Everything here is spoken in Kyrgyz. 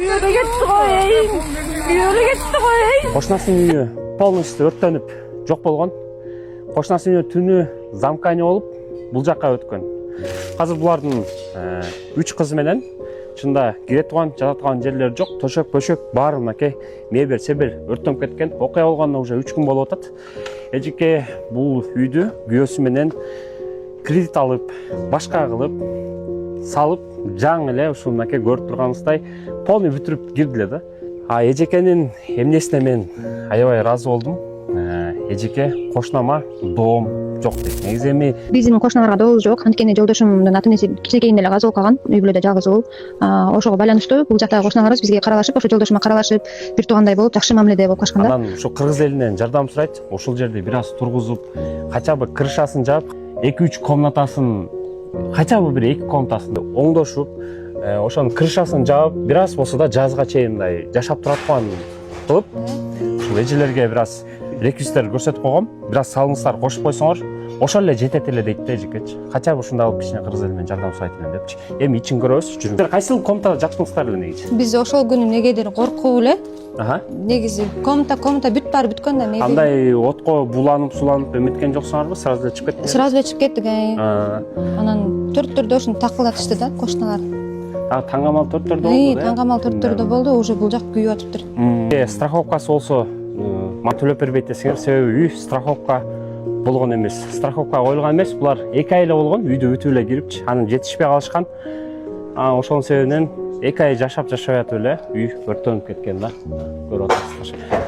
Үйөрү кетти коеюн. Үйөрү кетти коеюн. Кошунасынын үйү полностью өрттөнүп жок болгон. Кошунасынын үйү түнү замкание болуп, бул жакка өткөн. Азыр булардын 3 кызы менен чында кире турган, жата турган жерлери жок. Төшөк-бөшөк баары мынакей мебель өрттөнүп кеткен. Окуя болгонуна уже 3 күн болуп атат. Эжеке бул үйдү күйөөсү менен кредит алып, башка кылып, салып, жаңы эле ушул мынакей көрүп турганыңыздай полный бүтүрүп кирдиле да. Эжекенин эмнесине мен аябай ыраазы болдум. Эжеке кошунама доом жок дейт. Негизи эми биздин кошуналарга дообуз жок. Анткени жолдошумдун ата энеси кичинекейинде эле казылып калган. Үй бүлөдө жалгыз уул. Ошого байланыштуу бул жактагы кошуналарыбыз бизге каралашып, ошо жолдошума каралашып, бир туугандай болуп, жакшы мамиледе болуп калышканда. анан ушу кыргыз элинен жардам сурайт. Ошол жерди бир аз тургузуп, кача бы крышасын жаап, 2-3 комнатасын, кача бы бир 2 комнатасын оңдошуп, ошонун крышасын жаап, бир аз болсо да жазга чейин мындай жашап турат кылып, ушул эжелерге бир аз реквизиттер көрсөтүп койгом. Бир аз салымыңыздар кошуп койсоңор, ошол эле жетет эле дейт да эжекечи. Кача бы ушундай кылып кичине кыргыз элинен жардам сурайт элем депчи. Эми ичин көрөбүз, жүрүңүздөр. Кайсыл комнатада жаттыңыздар эле негизи? Биз ошол күнү негедир коркуп эле. Негизи комната баары бүткөн да мебель. Андай отко буланып, суланып эметкен жоксуңарбы? Сразу эле чыгып кеттиңер? Сразу эле чыгып кеттик. Анан төрттөрдө ушуну такылдатышты да кошуналар. Таңгамал төрттөрдө болду да? Таңгамал төрттөрдө болду, уже бул жак күйүп атыптыр. Страховкасы болсо мага төлөп бербейт десеңер, себеби үй страховка болгон эмес. Страховка коюлган эмес, булар 2 ай эле болгон, үйдө бүтүп эле кирип, анан жетишпей калышкан. Ошонун себебинен 2 ай жашап атып эле үй өрттөнүп кеткен да. Көрүп атасыздар.